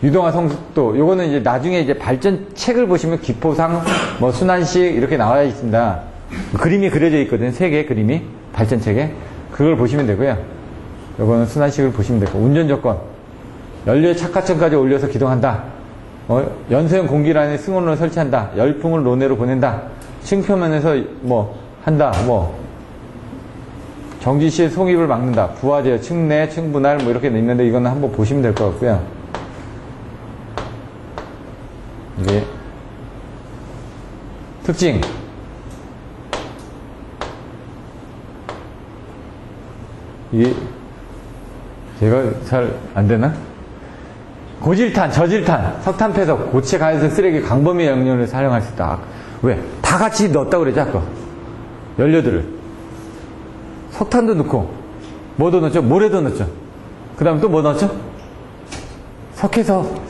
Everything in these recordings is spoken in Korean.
유동화 성숙도, 요거는 이제 나중에 이제 발전책을 보시면 기포상, 뭐 순환식 이렇게 나와 있습니다. 그림이 그려져 있거든요. 3개 그림이 발전책에. 그걸 보시면 되고요. 요거는 순환식을 보시면 되고, 운전조건. 연료의 착하층까지 올려서 기동한다. 연소형 공기란에 승온을 설치한다. 열풍을 로내로 보낸다. 층표면에서 뭐 한다. 뭐 정지 시에 송입을 막는다. 부하 제어, 층내, 층분할 뭐 이렇게 있는데 이거는 한번 보시면 될 것 같고요. 이게 특징. 이게 제가 잘 안 되나? 고질탄, 저질탄, 석탄 폐석, 고체 가연성 쓰레기, 강범위 연료를 사용할 수 있다. 왜? 다 같이 넣었다고 그러지, 아까. 연료들을. 석탄도 넣고, 뭐도 넣었죠? 모래도 넣었죠? 그 다음 또 뭐 넣었죠? 석회석.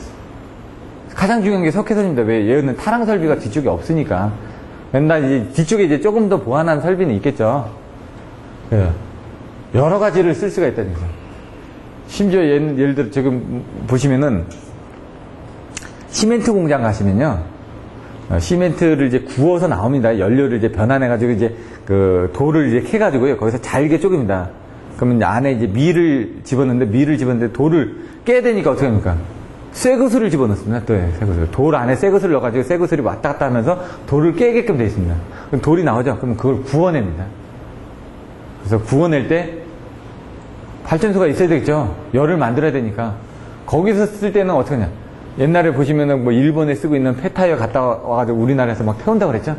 가장 중요한 게 석회석입니다. 왜? 얘는 타랑 설비가 뒤쪽에 없으니까. 맨날 이제 뒤쪽에 이제 조금 더 보완한 설비는 있겠죠. 예. 여러 가지를 쓸 수가 있다는 거죠. 심지어 예를 들어 지금 보시면은 시멘트 공장 가시면요. 시멘트를 이제 구워서 나옵니다. 연료를 이제 변환해가지고 이제 그 돌을 이제 캐가지고요. 거기서 잘게 쪼갭니다. 그러면 안에 이제 밀을 집었는데 돌을 깨야 되니까 어떻게 합니까? 쇠구슬을 집어넣습니다. 또 쇠구슬. 돌 안에 쇠구슬을 넣어가지고 쇠구슬이 왔다 갔다 하면서 돌을 깨게끔 되어 있습니다. 그럼 돌이 나오죠? 그러면 그걸 구워냅니다. 그래서 구워낼 때 발전소가 있어야 되겠죠. 열을 만들어야 되니까. 거기서 쓸 때는 어떻게 하냐. 옛날에 보시면은 뭐 일본에 쓰고 있는 폐타이어 갔다 와가지고 우리나라에서 막 태운다고 그랬죠.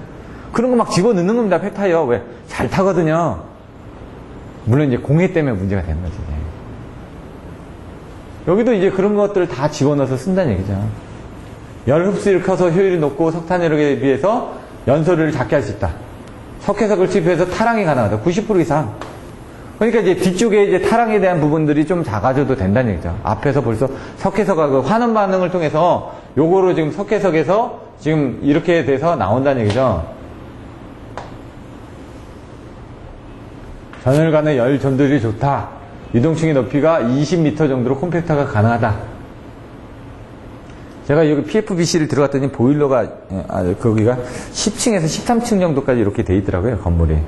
그런 거 막 집어넣는 겁니다. 폐타이어. 왜? 잘 타거든요. 물론 이제 공해 때문에 문제가 되는 거지. 여기도 이제 그런 것들을 다 집어넣어서 쓴다는 얘기죠. 열 흡수율 커서 효율이 높고 석탄 여력에 비해서 연소를 작게 할 수 있다. 석회석을 투입해서 타랑이 가능하다. 90% 이상. 그러니까 이제 뒤쪽에 이제 타랑에 대한 부분들이 좀 작아져도 된다는 얘기죠. 앞에서 벌써 석회석과 그 환원 반응을 통해서 요거로 지금 석회석에서 지금 이렇게 돼서 나온다는 얘기죠. 전열 간의 열 전도율이 좋다. 유동층의 높이가 20m 정도로 콤팩터가 가능하다. 제가 여기 PFBC를 들어갔더니 보일러가 거기가 10층에서 13층 정도까지 이렇게 돼 있더라고요. 건물이.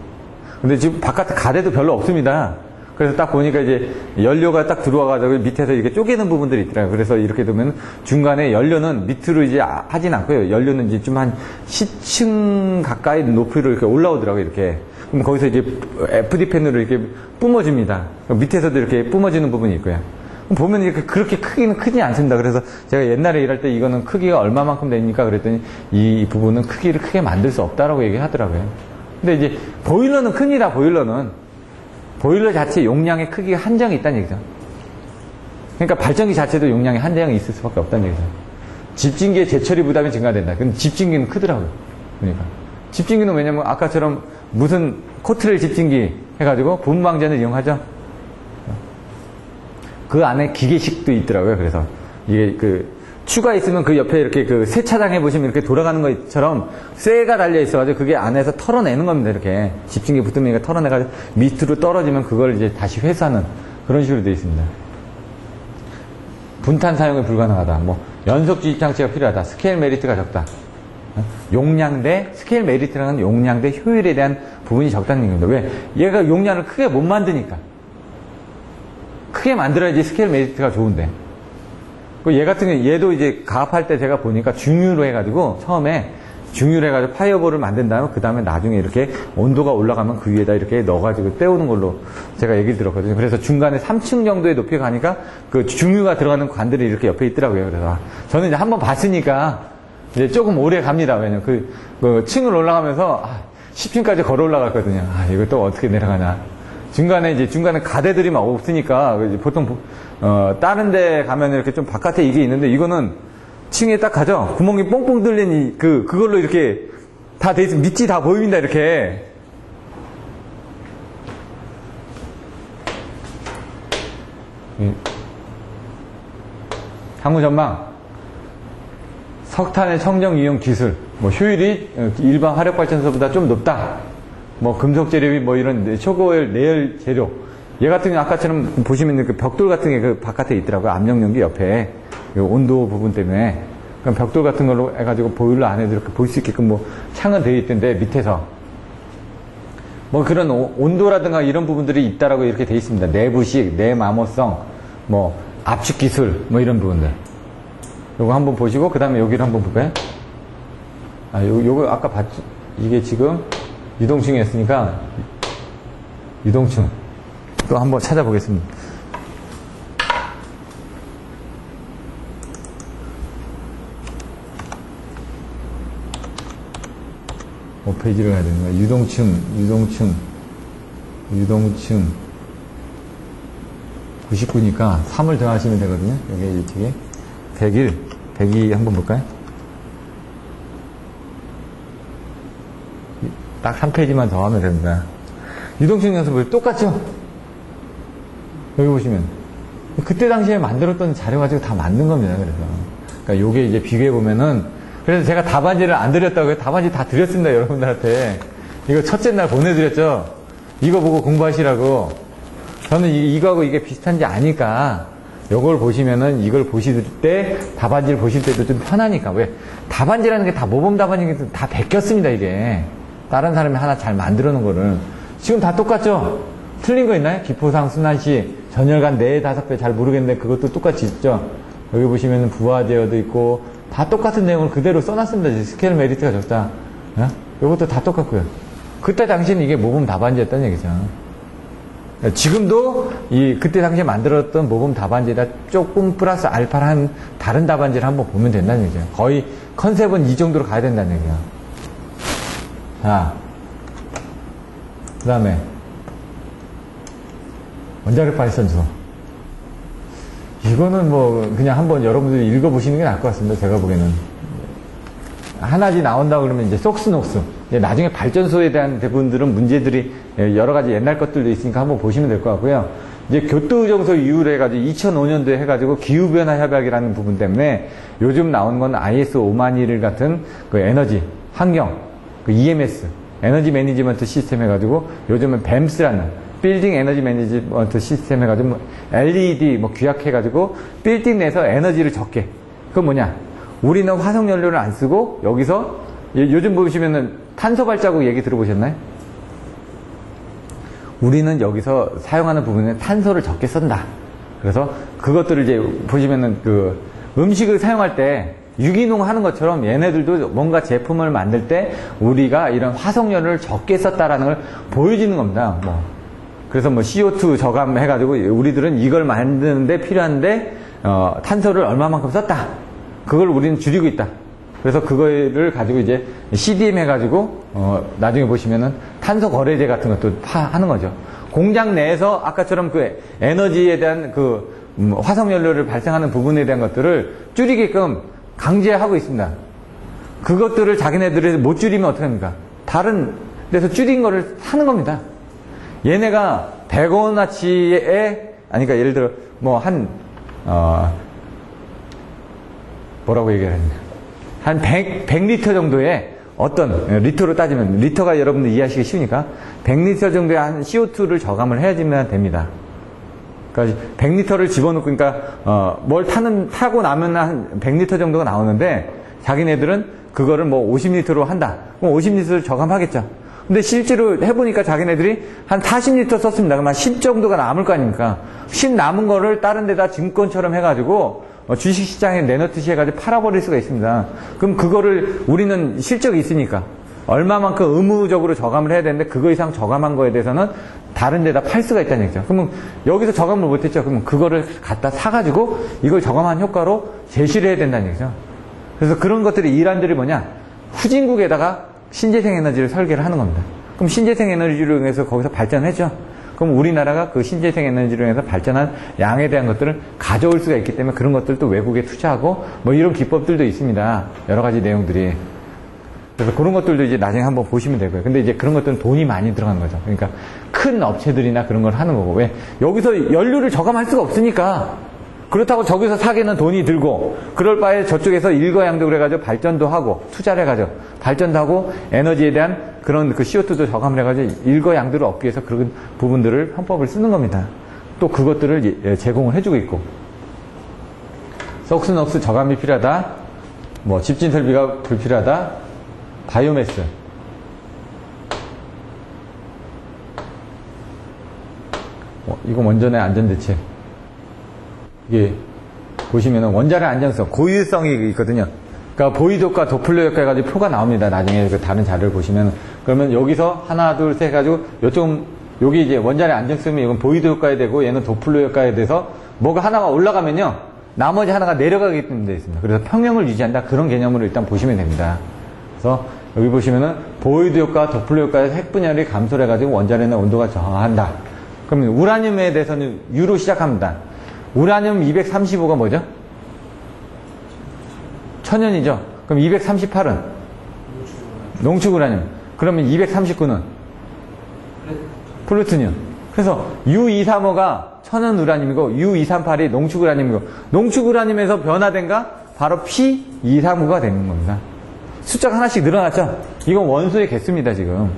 근데 지금 바깥에 가대도 별로 없습니다. 그래서 딱 보니까 이제 연료가 딱 들어와가지고 밑에서 이렇게 쪼개는 부분들이 있더라고요. 그래서 이렇게 되면 중간에 연료는 밑으로 이제 하진 않고요. 연료는 이제 좀 한 10층 가까이 높이로 이렇게 올라오더라고요. 이렇게. 그럼 거기서 이제 FD 팬으로 이렇게 뿜어집니다. 밑에서도 이렇게 뿜어지는 부분이 있고요. 보면 이렇게 그렇게 크기는 크지 않습니다. 그래서 제가 옛날에 일할 때 이거는 크기가 얼마만큼 되니까 그랬더니 이 부분은 크기를 크게 만들 수 없다라고 얘기하더라고요. 근데 이제 보일러는 큽니다. 보일러 자체 용량의 크기가 한정이 있다는 얘기죠. 그러니까 발전기 자체도 용량의 한정이 있을 수밖에 없다는 얘기죠. 집진기의 재처리 부담이 증가된다. 근데 집진기는 크더라고요. 그러니까 집진기는 왜냐면 아까처럼 무슨 코트렐 집진기 해가지고 분방전을 이용하죠. 그 안에 기계식도 있더라고요. 그래서 이게 그 추가 있으면 그 옆에 이렇게 그 세차장에 보시면 이렇게 돌아가는 것처럼 쇠가 달려 있어가지고 그게 안에서 털어내는 겁니다. 이렇게 집중기 붙으면 털어내가지고 밑으로 떨어지면 그걸 이제 다시 회수하는 그런 식으로 되어 있습니다. 분탄 사용이 불가능하다. 뭐 연속 주입 장치가 필요하다. 스케일 메리트가 적다. 용량 대 스케일 메리트라는 용량 대 효율에 대한 부분이 적다는 얘기입니다. 왜? 얘가 용량을 크게 못 만드니까. 크게 만들어야지 스케일 메리트가 좋은데. 얘 같은 경우 얘도 이제 가압할 때 제가 보니까 중유로 해가지고 처음에 중유로 해가지고 파이어볼을 만든 다음에 그 다음에 나중에 이렇게 온도가 올라가면 그 위에다 이렇게 넣어가지고 때우는 걸로 제가 얘기를 들었거든요. 그래서 중간에 3층 정도의 높이가 가니까 그 중유가 들어가는 관들이 이렇게 옆에 있더라고요. 그래서 저는 이제 한번 봤으니까 이제 조금 오래 갑니다. 왜냐면 그 층을 올라가면서 10층까지 걸어 올라갔거든요. 이거 또 어떻게 내려가냐. 중간에 가대들이 막 없으니까 보통 다른 데 가면 이렇게 좀 바깥에 이게 있는데 이거는 층에 딱 가죠. 구멍이 뽕뽕 뚫린 그걸로 이렇게 다 돼 있으면 밑이 다 보입니다. 이렇게. 향후 전망. 석탄의 청정 이용 기술. 뭐 효율이 일반 화력 발전소보다 좀 높다. 뭐 금속 재료비 뭐 이런 초고열 내열 재료. 얘 같은 경우 아까처럼 보시면 그 벽돌 같은 게 그 바깥에 있더라고요. 압력 용기 옆에. 이 온도 부분 때문에. 그럼 벽돌 같은 걸로 해가지고 보일러 안에도 이렇게 볼 수 있게끔 뭐 창은 되어 있던데 밑에서 뭐 그런 온도라든가 이런 부분들이 있다라고 이렇게 되어 있습니다. 내부식, 내마모성, 뭐 압축 기술, 뭐 이런 부분들. 요거 한번 보시고 그 다음에 여기를 한번 볼까요? 요거 아까 봤죠? 이게 지금 유동층이었으니까 유동층 또 한번 찾아보겠습니다. 페이지를 가야 되는 거야. 유동층 99니까 3을 더하시면 되거든요. 여기 이쪽에 102 한번 볼까요? 딱 3페이지만 더 하면 됩니다. 유동층 연습을 똑같죠? 여기 보시면 그때 당시에 만들었던 자료 가지고 다 만든 겁니다. 그러니까 요게 이제 비교해 보면은 그래서 제가 답안지를 안 드렸다고요. 답안지 다 드렸습니다, 여러분들한테. 이거 첫째 날 보내드렸죠. 이거 보고 공부하시라고. 저는 이거하고 이게 비슷한지 아니까 요걸 보시면은 이걸 보실 때 답안지를 보실 때도 좀 편하니까. 왜? 답안지라는 게 다 모범 답안지가 다 베꼈습니다, 이게. 다른 사람이 하나 잘 만들어 놓은 거를. 지금 다 똑같죠? 틀린 거 있나요? 기포상, 순환시, 전열간 4, 5배 잘 모르겠는데 그것도 똑같이 있죠? 여기 보시면은 부하 제어도 있고 다 똑같은 내용을 그대로 써놨습니다. 스케일 메리트가 적다. 이것도 다 똑같고요. 그때 당시에는 이게 모범 답안지였다는 얘기죠. 지금도 그때 당시에 만들었던 모범 답안지에다 조금 플러스 알파를 한 다른 답안지를 한번 보면 된다는 얘기죠. 거의 컨셉은 이 정도로 가야 된다는 얘기야. 자, 그 다음에 원자력 발전소. 이거는 뭐 그냥 한번 여러분들이 읽어보시는 게 나을 것 같습니다. 제가 보기에는 하나지 나온다 그러면 이제 속스녹스. 나중에 발전소에 대한 대부분들은 문제들이 여러 가지 옛날 것들도 있으니까 한번 보시면 될 것 같고요. 이제 교토의정서 이후로 해가지고 2005년도에 해가지고 기후변화 협약이라는 부분 때문에 요즘 나오는 건 ISO 50001 같은 그 에너지, 환경, 그 EMS, 에너지 매니지먼트 시스템 해가지고 요즘은 BEMS라는 빌딩 에너지 매니지먼트 시스템 해가지고 LED 규약해가지고 빌딩 내에서 에너지를 적게. 그건 뭐냐? 우리는 화석연료를 안 쓰고 여기서 요즘 보시면은 탄소 발자국 얘기 들어보셨나요? 우리는 여기서 사용하는 부분에 탄소를 적게 쓴다. 그래서 그것들을 이제 보시면은 그 음식을 사용할 때 유기농 하는 것처럼 얘네들도 뭔가 제품을 만들 때 우리가 이런 화석연료를 적게 썼다라는 걸 보여주는 겁니다. 그래서 CO2 저감해가지고 우리들은 이걸 만드는데 필요한데 탄소를 얼마만큼 썼다. 그걸 우리는 줄이고 있다. 그래서 그거를 가지고 이제 CDM 해가지고 나중에 보시면은 탄소 거래제 같은 것도 하는 거죠. 공장 내에서 아까처럼 그 에너지에 대한 그 화석연료를 발생하는 부분에 대한 것들을 줄이게끔 강제하고 있습니다. 그것들을 자기네들이 못 줄이면 어떡합니까? 다른 데서 줄인 거를 사는 겁니다. 얘네가 100원어치에, 그러니까 예를 들어, 뭐라고 얘기를 했냐. 한 100리터 정도의 어떤, 리터로 따지면, 리터가 여러분들 이해하시기 쉬우니까, 100리터 정도의 한 CO2를 저감을 해야지만 됩니다. 그러니까 100리터를 집어넣고, 그러니까, 뭘 타고 나면 한 100리터 정도가 나오는데, 자기네들은 그거를 50리터로 한다. 그럼 50리터를 저감하겠죠. 근데 실제로 해보니까 자기네들이 한 40리터 썼습니다. 그럼 한 10 정도가 남을 거 아닙니까? 10 남은 거를 다른 데다 증권처럼 해가지고 주식시장에 내놓듯이 해가지고 팔아버릴 수가 있습니다. 그럼 그거를 우리는 실적이 있으니까 얼마만큼 의무적으로 저감을 해야 되는데 그거 이상 저감한 거에 대해서는 다른 데다 팔 수가 있다는 얘기죠. 그러면 여기서 저감을 못했죠. 그러면 그거를 갖다 사가지고 이걸 저감한 효과로 제시를 해야 된다는 얘기죠. 그래서 그런 것들이 일환들이 뭐냐? 후진국에다가 신재생 에너지를 설계를 하는 겁니다. 그럼 신재생 에너지로 인해서 거기서 발전했죠. 그럼 우리나라가 그 신재생 에너지로 인해서 발전한 양에 대한 것들을 가져올 수가 있기 때문에 그런 것들도 외국에 투자하고 이런 기법들도 있습니다. 여러 가지 내용들이. 그래서 그런 것들도 이제 나중에 한번 보시면 되고요. 근데 이제 그런 것들은 돈이 많이 들어가는 거죠. 그러니까 큰 업체들이나 그런 걸 하는 거고. 왜? 여기서 연료를 저감할 수가 없으니까. 그렇다고 저기서 사기는 돈이 들고 그럴 바에 저쪽에서 일거양득을 해가지고 발전도 하고 투자를 해가지고 발전도 하고 에너지에 대한 그런 그 CO2도 저감을 해가지고 일거양득을 얻기 위해서 그런 부분들을 편법을 쓰는 겁니다. 또 그것들을 제공을 해주고 있고. 석순옥수 저감이 필요하다. 뭐 집진 설비가 불필요하다. 바이오매스. 이거 원전의 안전대책. 이게 보시면 원자력 안정성, 고유성이 있거든요. 그러니까 보이도과 도플러 효과 해가지고 표가 나옵니다. 나중에 그 다른 자료를 보시면. 그러면 여기서 하나, 둘, 셋 해가지고 요쪽, 여기 이제 원자력 안정성이 이건 보이도 효과에 되고 얘는 도플러 효과에 대해서 뭐가 하나가 올라가면요. 나머지 하나가 내려가게끔 되어 있습니다. 그래서 평형을 유지한다. 그런 개념으로 일단 보시면 됩니다. 그래서 여기 보시면은 보이도 효과, 도플러 효과에서 핵분열이 감소를 해가지고 원자력의 온도가 저하한다. 그러면 우라늄에 대해서는 U로 시작합니다. 우라늄 235가 뭐죠? 천연이죠. 그럼 238은? 농축 우라늄. 그러면 239는? 플루토늄. 그래서 U235가 천연 우라늄이고 U238이 농축 우라늄이고 농축 우라늄에서 변화된가? 바로 P239가 되는 겁니다. 숫자가 하나씩 늘어났죠? 이건 원소의 개수입니다, 지금.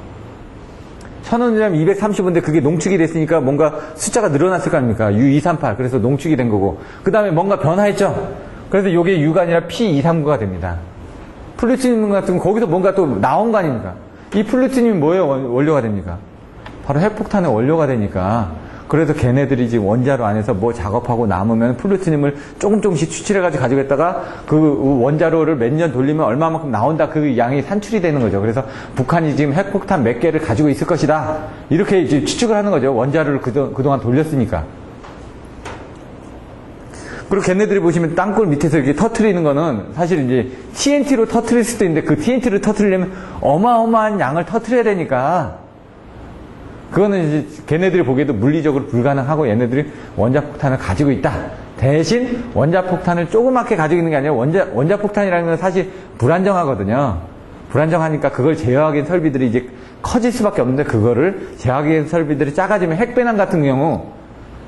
천연 우라늄 235인데 그게 농축이 됐으니까 뭔가 숫자가 늘어났을 거 아닙니까? U238. 그래서 농축이 된 거고. 그 다음에 뭔가 변화했죠? 그래서 이게 U가 아니라 P239가 됩니다. 플루토늄 같은 건 거기서 뭔가 또 나온 거 아닙니까? 이 플루토늄이 뭐의 원료가 됩니까? 바로 핵폭탄의 원료가 되니까. 그래서 걔네들이 지금 원자로 안에서 뭐 작업하고 남으면 플루토늄을 조금씩 추출해가지고 가지고 있다가 그 원자로를 몇 년 돌리면 얼마만큼 나온다. 그 양이 산출이 되는 거죠. 그래서 북한이 지금 핵폭탄 몇 개를 가지고 있을 것이다. 이렇게 이제 추측을 하는 거죠. 원자로를 그동안 돌렸으니까. 그리고 걔네들이 보시면 땅굴 밑에서 이렇게 터트리는 거는 사실 이제 TNT로 터트릴 수도 있는데 그 TNT를 터트리려면 어마어마한 양을 터트려야 되니까 그거는 이제 걔네들이 보기에도 물리적으로 불가능하고 얘네들이 원자폭탄을 가지고 있다. 대신 원자폭탄을 조그맣게 가지고 있는 게 아니라 원자폭탄이라는 건 사실 불안정하거든요. 불안정하니까 그걸 제어하기 위한 설비들이 이제 커질 수밖에 없는데 그거를 제어하기 위한 설비들이 작아지면 핵배낭 같은 경우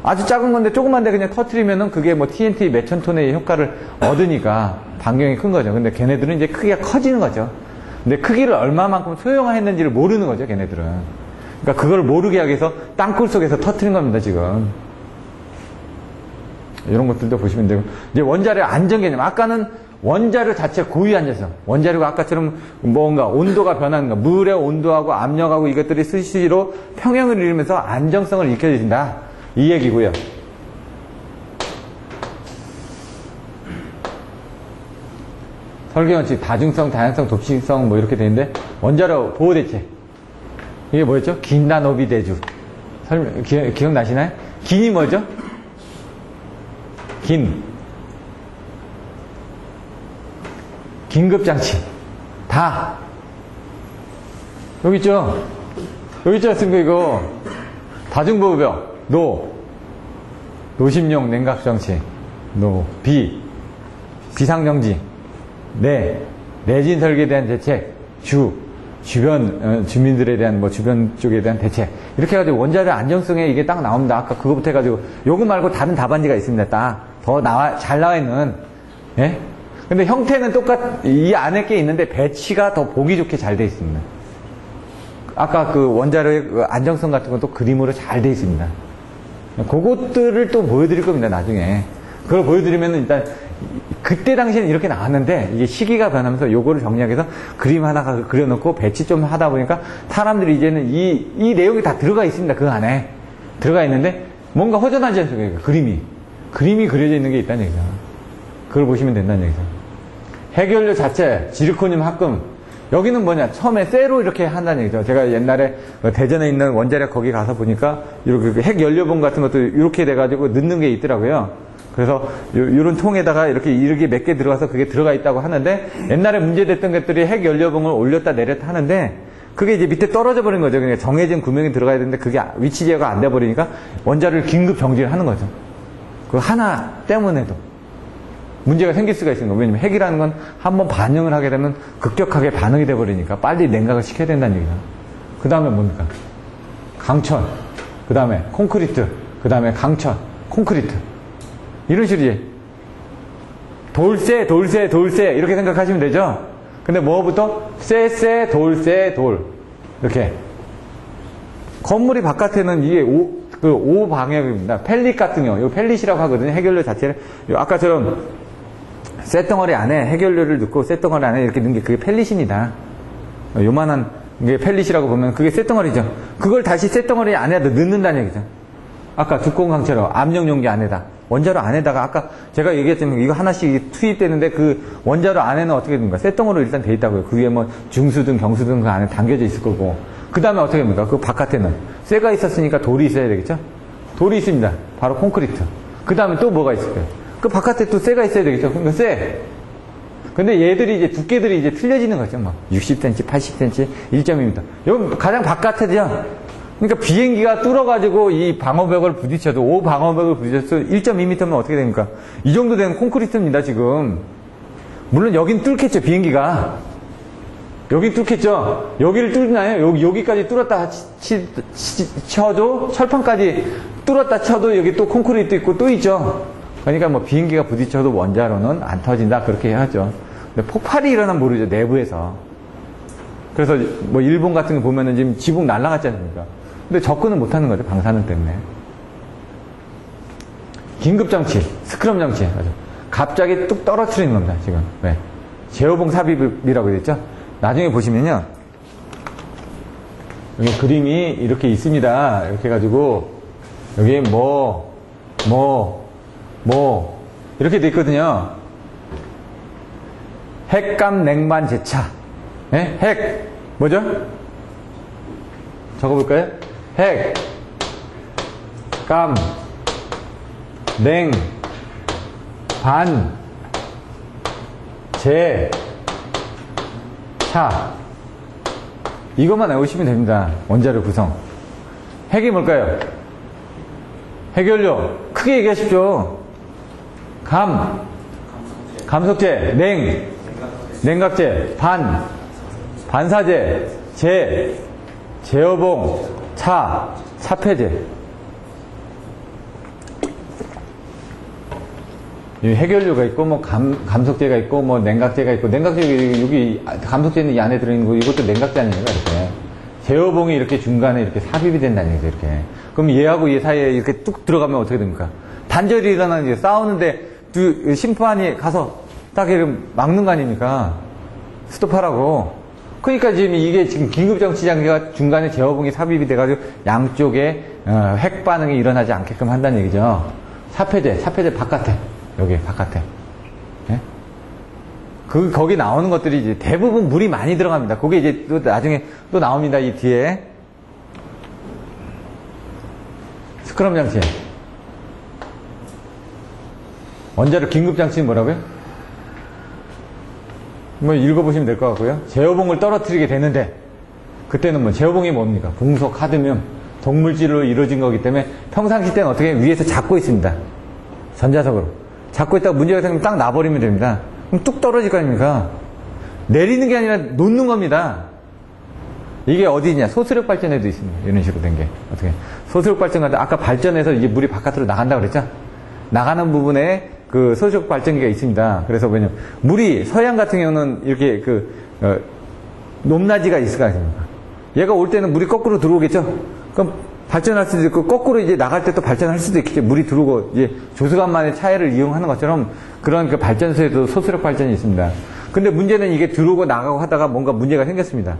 아주 작은 건데 조그만데 그냥 터트리면은 그게 뭐 TNT 몇천 톤의 효과를 얻으니까 반경이 큰 거죠. 근데 걔네들은 이제 크기가 커지는 거죠. 근데 크기를 얼마만큼 소형화했는지를 모르는 거죠, 걔네들은. 그러니까 그걸 모르게 하기 위해서 땅굴 속에서 터트린 겁니다, 지금. 이런 것들도 보시면 되고. 이제 원자력 안전 개념. 아까는 원자력 자체 고유 안전성. 원자력이 아까처럼 뭔가 온도가 변하는 거. 물의 온도하고 압력하고 이것들이 스시로 평형을 이루면서 안정성을 일으켜준다. 이 얘기고요. 설계원칙, 다중성, 다양성, 독식성 뭐 이렇게 되는데 원자력 보호대책. 이게 뭐였죠? 긴단오비 대주. 기억나시나요? 긴이 뭐죠? 긴급장치. 다. 여기 있죠? 여기 있지 않습니까, 이거? 다중보호벽. 노심용 냉각장치. 비상정지. 내진 설계에 대한 대책. 주변 주민들에 대한 뭐 주변 쪽에 대한 대책. 이렇게 해가지고 원자력 안정성에 이게 딱 나옵니다. 아까 그거부터 해가지고 요거 말고 다른 답안지가 있습니다. 딱 더 잘 나와 있는. 예? 근데 형태는 이 안에 게 있는데 배치가 더 보기 좋게 잘 돼 있습니다. 아까 그 원자력의 그 안정성 같은 것도 그림으로 잘 돼 있습니다. 그것들을 또 보여드릴 겁니다, 나중에. 그걸 보여드리면 일단, 그때 당시에는 이렇게 나왔는데, 이게 시기가 변하면서 요거를 정리하기 위해서 그림 하나 그려놓고 배치 좀 하다 보니까 사람들이 이제는 이 내용이 다 들어가 있습니다, 그 안에. 들어가 있는데, 뭔가 허전하지 않습니까, 그림이. 그림이 그려져 있는 게 있다는 얘기죠. 그걸 보시면 된다는 얘기죠. 핵연료 자체, 지르코늄 합금. 여기는 뭐냐, 처음에 쇠로 이렇게 한다는 얘기죠. 제가 옛날에 대전에 있는 원자력 거기 가서 보니까 이렇게 핵연료봉 같은 것도 이렇게 돼가지고 넣는 게 있더라고요. 그래서 요런 통에다가 이렇게 몇 개 들어가서 그게 들어가 있다고 하는데 옛날에 문제됐던 것들이 핵연료봉을 올렸다 내렸다 하는데 그게 이제 밑에 떨어져 버린 거죠. 그러니까 정해진 구명이 들어가야 되는데 그게 위치 제어가 안 돼 버리니까 원자를 긴급 정지를 하는 거죠. 그 하나 때문에도. 문제가 생길 수가 있는 거예요. 왜냐면 핵이라는 건 한번 반응을 하게 되면 급격하게 반응이 돼버리니까 빨리 냉각을 시켜야 된다는 얘기죠. 그 다음에 뭡니까? 강철, 그 다음에 콘크리트, 그 다음에 강철, 콘크리트. 이런 식으로 이제 돌쇠 이렇게 생각하시면 되죠. 근데 뭐부터? 쇠, 돌 이렇게. 건물이 바깥에는 이게 O 방향입니다. 펠릿 같은 경우, 이 펠릿이라고 하거든요. 핵연료 자체를. 아까처럼 쇳덩어리 안에 해결료를 넣고 쇳덩어리 안에 이렇게 넣은 게 그게 펠릿입니다. 요만한 게 펠릿이라고 보면 그게 쇳덩어리죠. 그걸 다시 쇳덩어리 안에다 넣는다는 얘기죠. 아까 두꺼운 강체로 압력 용기 안에다 원자로 안에다가 아까 제가 얘기했지만 이거 하나씩 투입되는데 그 원자로 안에는 어떻게 됩니까? 쇳덩어리로 일단 돼 있다고요. 그 위에 뭐 중수든 경수든 그 안에 담겨져 있을 거고 그 다음에 어떻게 됩니까? 그 바깥에는 쇠가 있었으니까 돌이 있어야 되겠죠? 돌이 있습니다. 바로 콘크리트. 그 다음에 또 뭐가 있을까요? 그 바깥에 또 쇠가 있어야 되겠죠? 그러니까 쇠. 근데 얘들이 이제 두께들이 이제 틀려지는 거죠. 막 60cm, 80cm, 1.2m. 여기 가장 바깥에죠. 그러니까 비행기가 뚫어가지고 이 방어벽을 부딪혀도, 오 방어벽을 부딪혀도 1.2m면 어떻게 됩니까? 이 정도 되는 콘크리트입니다, 지금. 물론 여긴 뚫겠죠, 비행기가. 여기 뚫겠죠? 여기를 뚫나요? 여기까지 뚫었다 쳐도, 철판까지 뚫었다 쳐도 여기 또 콘크리트 있고 또 있죠? 그러니까 뭐 비행기가 부딪혀도 원자로는 안 터진다, 그렇게 하죠. 근데 폭발이 일어나면 모르죠, 내부에서. 그래서 뭐 일본 같은 거 보면은 지금 지붕 날아갔지 않습니까? 근데 접근을 못 하는 거죠, 방사능 때문에. 긴급장치, 스크럼 장치. 갑자기 뚝 떨어뜨리는 겁니다, 지금. 네. 제어봉 삽입이라고 됐죠? 나중에 보시면요. 여기 그림이 이렇게 있습니다. 이렇게 해가지고, 여기에 이렇게 돼 있거든요. 핵감 냉반 제차. 네? 핵. 뭐죠? 적어볼까요? 핵, 감, 냉, 반, 제, 차. 이것만 외우시면 됩니다. 원자료 구성. 핵이 뭘까요? 핵연료. 크게 얘기하십시오. 감, 감속제, 냉, 냉각제, 반, 반사제, 제, 제어봉, 차, 차폐제. 해결료가 있고, 뭐, 감속제가 있고, 뭐, 냉각제가 있고, 냉각제, 여기, 감속제는 이 안에 들어있는 거, 이것도 냉각제 아니에요, 이렇게. 제어봉이 이렇게 중간에 이렇게 삽입이 된다는 얘기죠, 이렇게. 그럼 얘하고 얘 사이에 이렇게 뚝 들어가면 어떻게 됩니까? 단절이 일어나는 게 싸우는데, 심판이 가서 딱 이렇게 막는 거 아닙니까? 스톱하라고. 그러니까 지금 이게 지금 긴급정치 장비가 중간에 제어봉이 삽입이 돼가지고 양쪽에 핵 반응이 일어나지 않게끔 한다는 얘기죠. 사폐제 바깥에. 여기 바깥에. 네? 거기 나오는 것들이 이제 대부분 물이 많이 들어갑니다. 그게 이제 또 나중에 또 나옵니다. 이 뒤에. 스크럼 장치. 원자력 긴급장치는 뭐라고요? 뭐 읽어보시면 될 것 같고요. 제어봉을 떨어뜨리게 되는데 그때는 뭐 제어봉이 뭡니까? 금속, 카드뮴, 동물질로 이루어진 거기 때문에 평상시 때는 어떻게 위에서 잡고 있습니다. 전자석으로. 잡고 있다가 문제가 생기면 딱 놔버리면 됩니다. 그럼 뚝 떨어질 거 아닙니까? 내리는 게 아니라 놓는 겁니다. 이게 어디냐? 소수력 발전에도 있습니다. 이런 식으로 된 게. 어떻게? 소수력 발전 같은 아까 발전해서 이제 물이 바깥으로 나간다고 그랬죠? 나가는 부분에 그 소수력 발전기가 있습니다. 그래서 왜냐면 물이 서양 같은 경우는 이렇게 높낮이가 있을 거 아닙니까? 얘가 올 때는 물이 거꾸로 들어오겠죠? 그럼 발전할 수도 있고 거꾸로 이제 나갈 때 또 발전할 수도 있겠죠. 물이 들어오고 이제 조수간만의 차이를 이용하는 것처럼 그런 그 발전소에도 소수력 발전이 있습니다. 근데 문제는 이게 들어오고 나가고 하다가 뭔가 문제가 생겼습니다.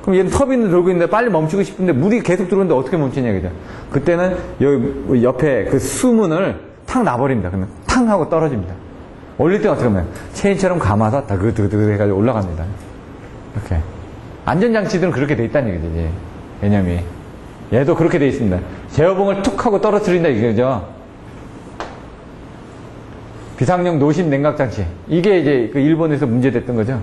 그럼 얘는 터빈을 돌고 있는데 빨리 멈추고 싶은데 물이 계속 들어오는데 어떻게 멈추냐 그죠? 그때는 여기 옆에 그 수문을 탁 놔버립니다. 그러면 탕 하고 떨어집니다. 올릴 때는 어떻게 하면 체인처럼 감아서 다그드그드 해가지고 올라갑니다. 이렇게. 안전장치들은 그렇게 돼 있다는 얘기죠, 이제. 개념이. 얘도 그렇게 돼 있습니다. 제어봉을 툭 하고 떨어뜨린다 이거죠. 비상용 노심 냉각장치. 이게 이제 그 일본에서 문제됐던 거죠.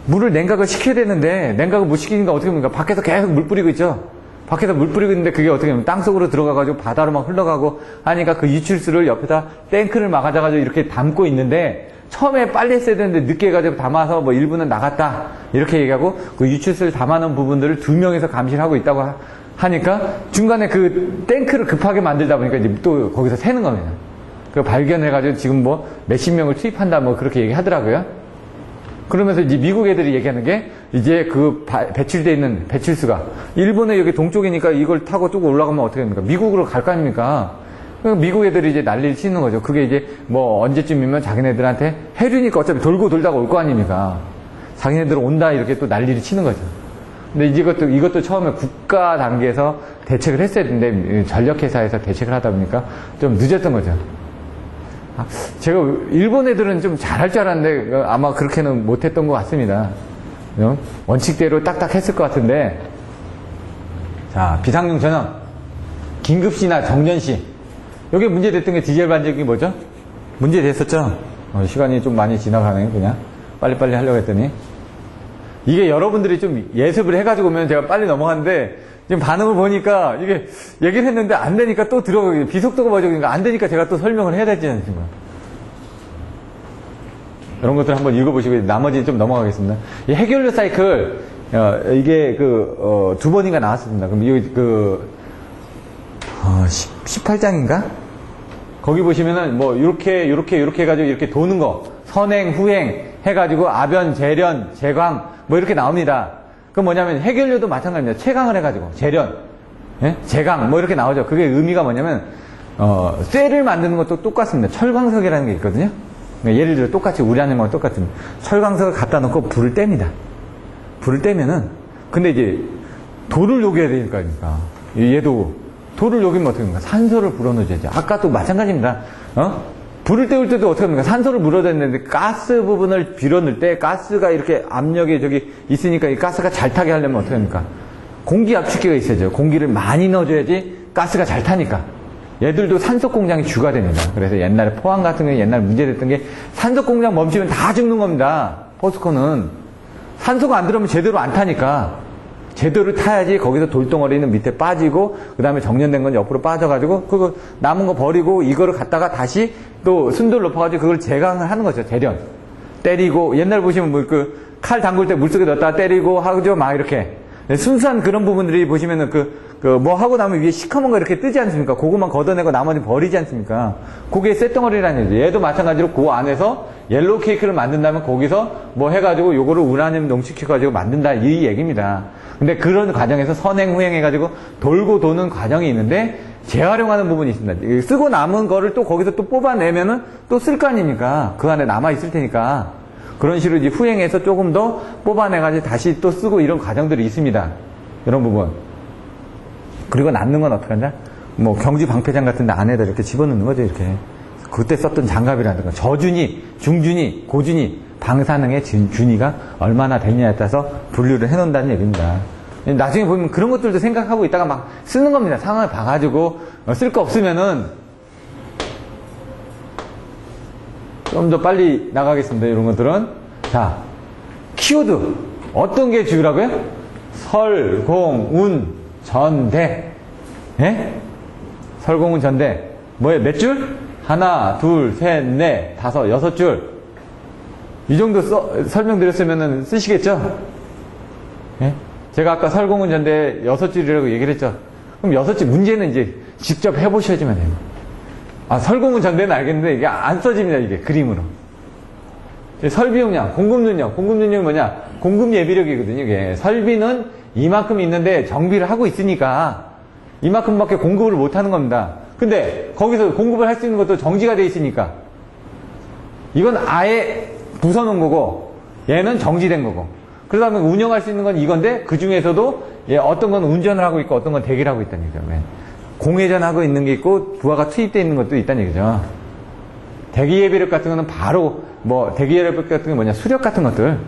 물을 냉각을 시켜야 되는데 냉각을 못 시키니까 어떻게 합니까? 밖에서 계속 물 뿌리고 있죠. 밖에서 물 뿌리고 있는데 그게 어떻게 하면 땅속으로 들어가가지고 바다로 막 흘러가고 하니까 그 유출수를 옆에다 탱크를 막아가지고 이렇게 담고 있는데 처음에 빨리 했어야 되는데 늦게 해가지고 담아서 뭐 일부는 나갔다 이렇게 얘기하고 그 유출수를 담아놓은 부분들을 2명이서 감시를 하고 있다고 하니까 중간에 그 탱크를 급하게 만들다 보니까 이제 또 거기서 새는 겁니다. 그 발견해가지고 지금 뭐 몇십 명을 투입한다 뭐 그렇게 얘기하더라고요. 그러면서 이제 미국 애들이 얘기하는 게 이제 그 배출되어 있는 배출수가 일본의 여기 동쪽이니까 이걸 타고 쭉 올라가면 어떻게 됩니까? 미국으로 갈 거 아닙니까? 미국 애들이 이제 난리를 치는 거죠. 그게 이제 뭐 언제쯤이면 자기네들한테 해류니까 어차피 돌고 돌다가 올 거 아닙니까? 자기네들 온다 이렇게 또 난리를 치는 거죠. 근데 이것도 처음에 국가 단계에서 대책을 했어야 되는데 전력회사에서 대책을 하다 보니까 좀 늦었던 거죠. 제가 일본 애들은 좀 잘할 줄 알았는데 아마 그렇게는 못했던 것 같습니다. 원칙대로 딱딱 했을 것 같은데. 자, 비상용 전원, 긴급시나 정전시. 여기 문제됐던 게 디젤 반죽이 뭐죠? 문제됐었죠? 시간이 좀 많이 지나가네, 그냥. 빨리빨리 하려고 했더니. 이게 여러분들이 좀 예습을 해가지고 오면 제가 빨리 넘어갔는데, 지금 반응을 보니까 이게 얘기를 했는데 안 되니까 또 들어가고, 비속도가 뭐죠? 안 되니까 제가 또 설명을 해야 되지 않습니까? 이런 것들 한번 읽어보시고, 나머지는 좀 넘어가겠습니다. 이 해결료 사이클, 이게 두 번인가 나왔습니다. 그럼 이 18장인가? 거기 보시면은 뭐 이렇게 해가지고 이렇게 도는 거 선행 후행 해가지고 아변 재련 재광 뭐 이렇게 나옵니다. 그건 뭐냐면 해결료도 마찬가지입니다. 채광을 해가지고 재련 재광 뭐 이렇게 나오죠. 그게 의미가 뭐냐면 쇠를 만드는 것도 똑같습니다. 철광석이라는 게 있거든요. 그러니까 예를 들어 똑같이 우라늄하고 똑같은 철광석을 갖다 놓고 불을 뗍니다. 불을 떼면은 근데 이제 돌을 녹여야 되니까 그러니까 얘도 돌을 녹이면 어떻게 합니까? 산소를 불어넣어야죠. 아까도 마찬가지입니다. 불을 때울 때도 어떻게 합니까? 산소를 물어댔는데 가스 부분을 빌어넣을 때 가스가 이렇게 압력이 저기 있으니까 이 가스가 잘 타게 하려면 어떻게 합니까? 공기 압축기가 있어야죠. 공기를 많이 넣어줘야지 가스가 잘 타니까. 얘들도 산소 공장이 주가 됩니다. 그래서 옛날에 포항 같은 게 옛날 문제됐던 게 산소 공장 멈추면 다 죽는 겁니다. 포스코는. 산소가 안 들어오면 제대로 안 타니까. 제대로 타야지 거기서 돌덩어리는 밑에 빠지고 그 다음에 정련된 건 옆으로 빠져가지고 그거 남은 거 버리고 이거를 갖다가 다시 또 순도를 높아가지고 그걸 재강을 하는 거죠. 재련. 때리고 옛날 보시면 뭐 칼 담글 때 물속에 넣었다가 때리고 하죠. 막 이렇게. 순수한 그런 부분들이 보시면은 뭐 하고 나면 위에 시커먼 거 이렇게 뜨지 않습니까? 그거만 걷어내고 나머지 버리지 않습니까? 그게 쇳덩어리라는 얘기죠. 얘도 마찬가지로 그 안에서 옐로우 케이크를 만든다면 거기서 뭐 해가지고 요거를 우라늄 농축해가지고 만든다 이 얘기입니다. 근데 그런 과정에서 선행 후행 해가지고 돌고 도는 과정이 있는데 재활용하는 부분이 있습니다. 쓰고 남은 거를 또 거기서 또 뽑아내면은 또 쓸 거 아닙니까? 그 안에 남아있을 테니까. 그런 식으로 이제 후행해서 조금 더 뽑아내가지고 다시 또 쓰고 이런 과정들이 있습니다. 이런 부분. 그리고 남는 건 어떻게 하냐? 뭐 경주 방패장 같은 데 안에다 이렇게 집어넣는 거죠, 이렇게. 그때 썼던 장갑이라든가 저준위, 중준위, 고준위, 방사능의 준위가 얼마나 됐냐에 따라서 분류를 해놓는다는 얘기입니다. 나중에 보면 그런 것들도 생각하고 있다가 막 쓰는 겁니다. 상황을 봐가지고 쓸 거 없으면은 좀 더 빨리 나가겠습니다. 이런 것들은. 자, 키워드. 어떤 게 주요라고요? 설, 공, 운, 전대. 예? 설, 공, 운, 전대. 뭐예요? 몇 줄? 하나, 둘, 셋, 넷, 다섯, 여섯 줄. 이 정도 설명드렸으면 쓰시겠죠? 예? 제가 아까 설공은 전대 6줄이라고 얘기를 했죠. 그럼 6줄 문제는 이제 직접 해보셔야지만 돼요. 설공은 전대는 알겠는데 이게 안 써집니다. 이게 그림으로. 설비용량, 공급능력. 공급능력이 뭐냐? 공급 예비력이거든요. 이게 설비는 이만큼 있는데 정비를 하고 있으니까 이만큼밖에 공급을 못하는 겁니다. 근데 거기서 공급을 할 수 있는 것도 정지가 돼 있으니까 이건 아예 부숴놓은 거고 얘는 정지된 거고 그러다 보면 운영할 수 있는 건 이건데 그 중에서도 어떤 건 운전을 하고 있고 어떤 건 대기를 하고 있다는 얘기죠. 공회전하고 있는 게 있고 부하가 투입되어 있는 것도 있다는 얘기죠. 대기 예비력 같은 거는 바로 대기 예비력 같은 게 뭐냐 수력 같은 것들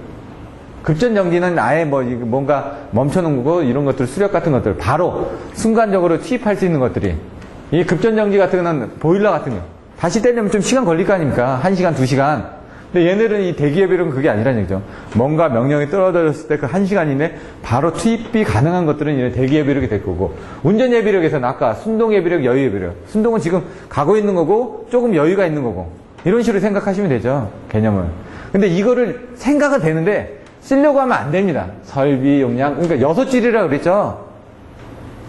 급전 정지는 아예 뭔가 멈춰놓은 거고 이런 것들 수력 같은 것들 바로 순간적으로 투입할 수 있는 것들이 이 급전 정지 같은 거는 보일러 같은 거 다시 떼려면 좀 시간 걸릴 거 아닙니까? 1시간, 2시간. 근데 얘네들은 이 대기 예비력은 그게 아니라는 얘기죠. 뭔가 명령이 떨어졌을 때 그 1시간 이내 바로 투입이 가능한 것들은 이런 대기 예비력이 될 거고 운전 예비력에서는 아까 순동 예비력, 여유 예비력. 순동은 지금 가고 있는 거고 조금 여유가 있는 거고 이런 식으로 생각하시면 되죠. 개념을. 근데 이거를 생각은 되는데 쓰려고 하면 안 됩니다. 설비 용량. 그러니까 6줄이라고 그랬죠.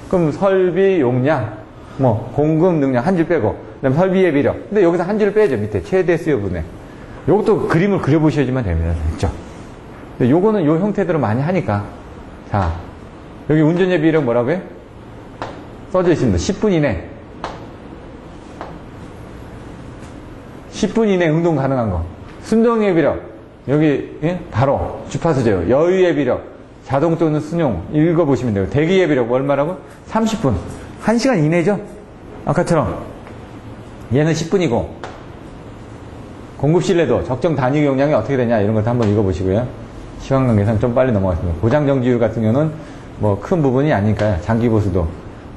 그럼 설비 용량, 공급 능력 한 줄 빼고 그다음에 설비 예비력. 근데 여기서 한 줄 빼죠. 밑에 최대 수요분해. 요것도 그림을 그려보셔야지만 됩니다. 됐죠? 근데 요거는 요 형태대로 많이 하니까. 자, 여기 운전 예비력 뭐라고요? 써져 있습니다. 10분 이내. 10분 이내 응동 가능한 거. 순동의 비력. 여기, 예? 바로, 주파수 제어. 여유의 비력. 자동 또는 순용. 읽어보시면 돼요. 대기의 비력. 얼마라고? 30분. 1시간 이내죠? 아까처럼. 얘는 10분이고. 공급 신뢰도, 적정 단위 용량이 어떻게 되냐, 이런 것도 한번 읽어보시고요. 시간 관계상 좀 빨리 넘어가겠습니다. 고장 정지율 같은 경우는 뭐 큰 부분이 아니니까요. 장기 보수도.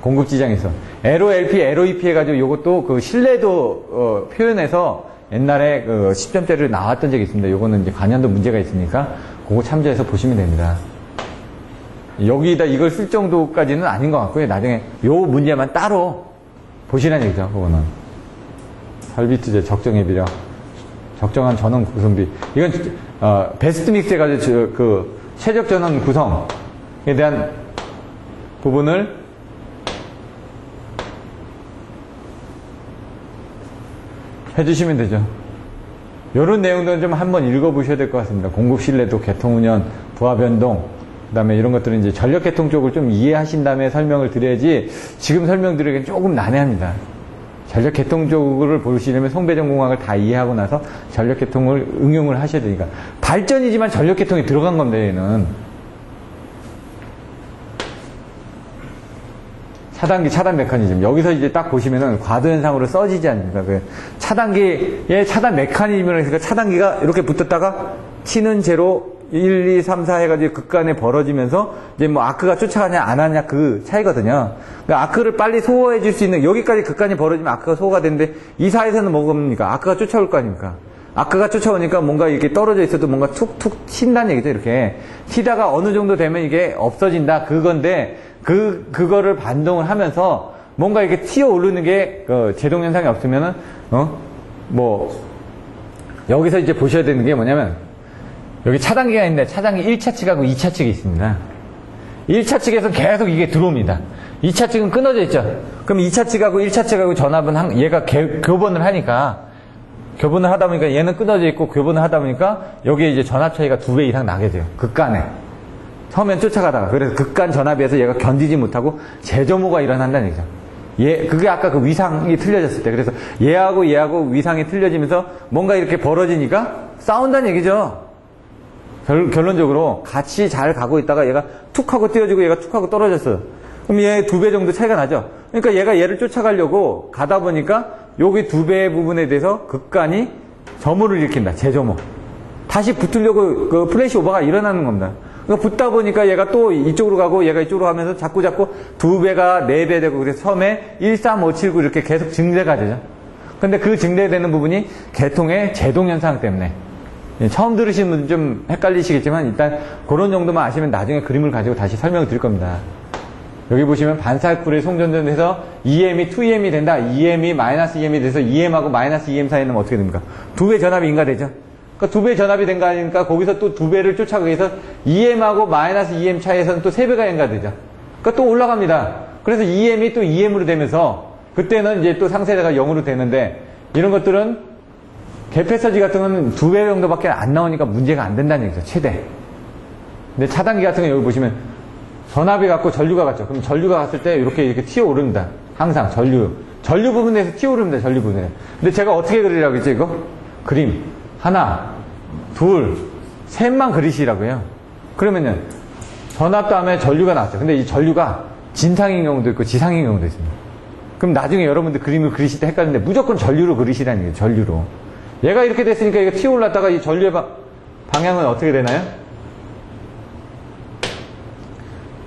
공급 지장에서. LOLP, LOEP 해가지고 요것도 그 신뢰도, 표현해서 옛날에 그 10점대를 나왔던 적이 있습니다. 요거는 이제 관련도 문제가 있으니까 그거 참조해서 보시면 됩니다. 여기다 이걸 쓸 정도까지는 아닌 것 같고요. 나중에 요 문제만 따로 보시라는 얘기죠. 그거는. 설비 투자, 적정의 비력. 적정한 전원 구성비. 이건, 베스트 믹스 해가지고, 그, 최적 전원 구성에 대한 부분을 해주시면 되죠. 요런 내용들은 좀 한번 읽어보셔야 될 것 같습니다. 공급 신뢰도, 개통 운영, 부하 변동, 그 다음에 이런 것들은 이제 전력 개통 쪽을 좀 이해하신 다음에 설명을 드려야지 지금 설명드리기엔 조금 난해합니다. 전력 개통 쪽을 보시려면 송배전 공학을 다 이해하고 나서 전력 개통을 응용을 하셔야 되니까. 발전이지만 전력 개통이 들어간 겁니다, 얘는. 차단기, 차단 메커니즘. 여기서 이제 딱 보시면은 과도현상으로 써지지 않습니까? 그 차단기의 차단 메커니즘이라고 했으니까 차단기가 이렇게 붙었다가 치는 제로 1, 2, 3, 4 해가지고 극간에 벌어지면서 이제 뭐 아크가 쫓아가냐 안 하냐 그 차이거든요. 그러니까 아크를 빨리 소화해 줄 수 있는 여기까지 극간이 벌어지면 아크가 소화가 되는데 이 사이에서는 뭐가 뭡니까? 아크가 쫓아올 거 아닙니까? 아크가 쫓아오니까 뭔가 이렇게 떨어져 있어도 뭔가 툭툭 튄다는 얘기죠. 이렇게 튀다가 어느 정도 되면 이게 없어진다 그건데 그거를 반동을 하면서 뭔가 이렇게 튀어 오르는 게 제동 현상이 없으면은 뭐 여기서 이제 보셔야 되는 게 뭐냐면 여기 차단기가 있는데 차단기 1차 측하고 2차 측이 있습니다. 1차 측에서 계속 이게 들어옵니다. 2차 측은 끊어져 있죠. 그럼 2차 측하고 1차 측하고 전압은 얘가 교본을 하니까 교본을 하다 보니까 얘는 끊어져 있고 교본을 하다 보니까 여기에 이제 전압 차이가 2배 이상 나게 돼요. 극간에. 처음엔 쫓아가다가 그래서 극간 전압에서 얘가 견디지 못하고 재조모가 일어난다는 얘기죠. 그게 아까 그 위상이 틀려졌을 때 그래서 얘하고 위상이 틀려지면서 뭔가 이렇게 벌어지니까 싸운다는 얘기죠. 결론적으로 같이 잘 가고 있다가 얘가 툭 하고 띄어지고 얘가 툭 하고 떨어졌어요. 그럼 얘 2배 정도 차이가 나죠. 그러니까 얘가 얘를 쫓아가려고 가다 보니까 여기 2배의 부분에 대해서 극간이 점호를 일으킨다. 재점호. 다시 붙으려고 그 플래시 오버가 일어나는 겁니다. 그러니까 붙다 보니까 얘가 또 이쪽으로 가고 얘가 이쪽으로 가면서 자꾸 2배가 4배 되고 그래서 처음에 1, 3, 5, 7, 9 이렇게 계속 증대가 되죠. 근데 그 증대되는 부분이 개통의 제동현상 때문에 처음 들으시는 분은 좀 헷갈리시겠지만 일단 그런 정도만 아시면 나중에 그림을 가지고 다시 설명을 드릴 겁니다. 여기 보시면 반사쿨의 송전전에서 EM이 2EM이 된다. EM이 마이너스 EM이 돼서 EM하고 마이너스 EM 사이는 어떻게 됩니까? 2배 전압이 인가되죠. 그러니까 2배 전압이 된 거 아니니까 거기서 또 2배를 쫓아가기 위해서 EM하고 마이너스 EM 차이에서는 또 3배가 인가되죠. 그러니까 또 올라갑니다. 그래서 EM이 또 EM으로 되면서 그때는 이제 또 상세가 0으로 되는데 이런 것들은 개폐서지 같은 건 2배 정도밖에 안 나오니까 문제가 안 된다는 얘기죠. 최대. 근데 차단기 같은 거 여기 보시면 전압이 같고 전류가 같죠. 그럼 전류가 갔을 때 이렇게 튀어오릅니다. 항상 전류 부분에서 튀어오릅니다. 전류 부분에. 근데 제가 어떻게 그리라고 했죠, 이거? 그림. 하나, 둘, 셋만 그리시라고요. 그러면요. 전압 다음에 전류가 나왔죠. 근데 이 전류가 진상인 경우도 있고 지상인 경우도 있습니다. 그럼 나중에 여러분들 그림을 그리실 때 헷갈리는데 무조건 전류로 그리시라는 얘기예요. 전류로. 얘가 이렇게 됐으니까 이거 튀어올랐다가 이 전류의 방향은 어떻게 되나요?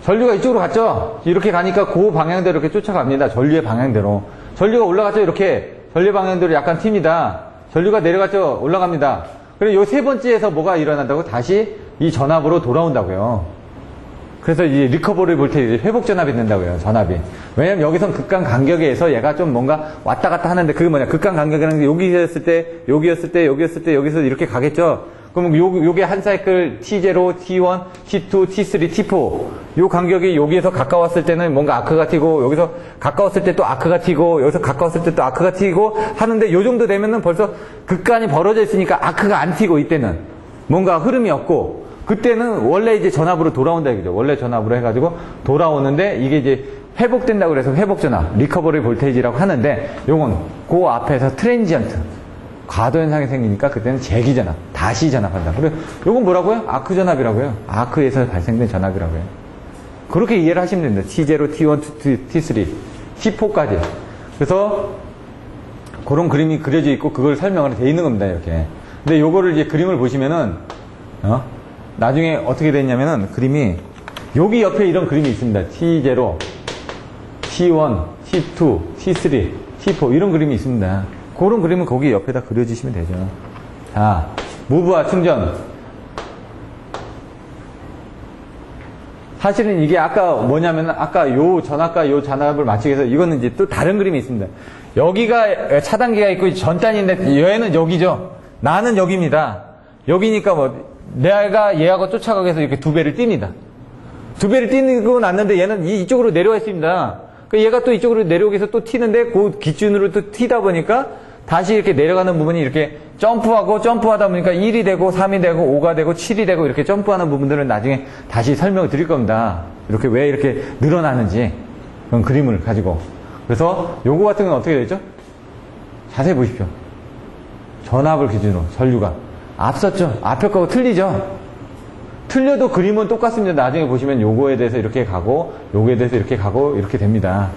전류가 이쪽으로 갔죠? 이렇게 가니까 그 방향대로 이렇게 쫓아갑니다. 전류의 방향대로. 전류가 올라갔죠? 이렇게. 전류의 방향대로 약간 튑니다. 전류가 내려갔죠? 올라갑니다. 그리고 요 3번째에서 뭐가 일어난다고? 다시 이 전압으로 돌아온다고요. 그래서 이 리커버리 볼테이지, 회복 전압이 된다고요, 전압이. 왜냐면 여기선 극간 간격에서 얘가 좀 뭔가 왔다 갔다 하는데 그게 뭐냐, 극간 간격이라는 게 여기였을 때, 여기서 이렇게 가겠죠? 그러면 요게 한 사이클 T0, T1, T2, T3, T4. 요 간격이 여기에서 가까웠을 때는 뭔가 아크가 튀고, 여기서 가까웠을 때 또 아크가 튀고, 여기서 가까웠을 때 또 아크가 튀고 하는데 요 정도 되면은 벌써 극간이 벌어져 있으니까 아크가 안 튀고 이때는. 뭔가 흐름이 없고, 그때는 원래 이제 전압으로 돌아온다 이거죠. 원래 전압으로 해가지고 돌아오는데 이게 이제 회복된다고 그래서 회복 전압, 리커버리 볼테이지라고 하는데 요건 그 앞에서 트랜지언트. 과도 현상이 생기니까 그때는 재기 전압, 다시 전압한다. 그래, 요건 뭐라고요? 아크 전압이라고요. 아크에서 발생된 전압이라고요. 그렇게 이해를 하시면 됩니다. T0, T1, T3, T4까지. 그래서 그런 그림이 그려져 있고 그걸 설명을 돼 있는 겁니다. 이렇게. 근데 요거를 이제 그림을 보시면은 나중에 어떻게 됐냐면은 그림이 여기 옆에 이런 그림이 있습니다. T0, T1, T2, T3, T4 이런 그림이 있습니다. 그런 그림은 거기 옆에다 그려주시면 되죠. 자, 무브와 충전. 사실은 이게 아까 뭐냐면 아까 요 전압과 요 전압을 맞추기 위해서 이거는 이제 또 다른 그림이 있습니다. 여기가 차단기가 있고 전단인데 얘는 여기죠. 나는 여기입니다. 여기니까 뭐 내가 얘하고 쫓아가기 위해서 이렇게 두 배를 띱니다. 두 배를 띄고 났는데 얘는 이쪽으로 내려와 있습니다. 얘가 또 이쪽으로 내려오기 위해서 또 튀는데 그 기준으로 또 튀다 보니까 다시 이렇게 내려가는 부분이 이렇게 점프하다 보니까 1이 되고 3이 되고 5가 되고 7이 되고 이렇게 점프하는 부분들은 나중에 다시 설명을 드릴 겁니다. 이렇게 왜 이렇게 늘어나는지 그런 그림을 가지고. 그래서 요거 같은 건 어떻게 되죠? 자세히 보십시오. 전압을 기준으로 전류가 앞섰죠. 앞에 거하고 틀리죠. 틀려도 그림은 똑같습니다. 나중에 보시면 요거에 대해서 이렇게 가고 요거에 대해서 이렇게 가고 이렇게 됩니다.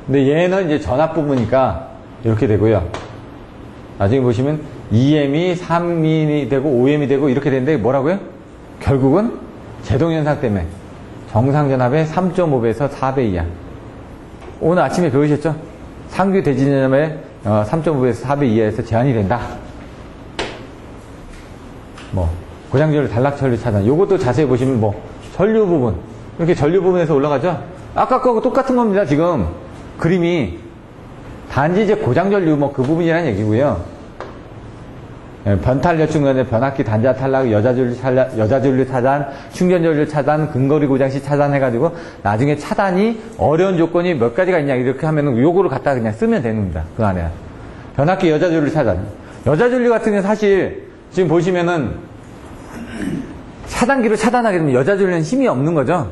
근데 얘는 이제 전압 부분이니까 이렇게 되고요. 나중에 보시면 2M이 3M이 되고 5M이 되고 이렇게 되는데 뭐라고요? 결국은 제동현상 때문에 정상전압의 3.5배에서 4배 이하. 오늘 아침에 배우셨죠? 상규 대진전압의 3.5배에서 4배 이하에서 제한이 된다. 뭐 고장전류, 단락전류 차단. 요것도 자세히 보시면 뭐 전류 부분 이렇게 전류 부분에서 올라가죠. 아까 거하고 똑같은 겁니다. 지금 그림이 단지 이제 고장전류 뭐 그 부분이라는 얘기고요. 변탄력 중간에 변압기 단자 탈락, 여자전류 차단, 충전전류 차단, 근거리 고장시 차단해가지고 나중에 차단이 어려운 조건이 몇 가지가 있냐 이렇게 하면은 요거를 갖다 그냥 쓰면 되는 겁니다. 그 안에 변압기 여자전류 차단. 여자전류 같은 경우는 사실 지금 보시면은 차단기로 차단하게 되면 여자전류는 힘이 없는 거죠.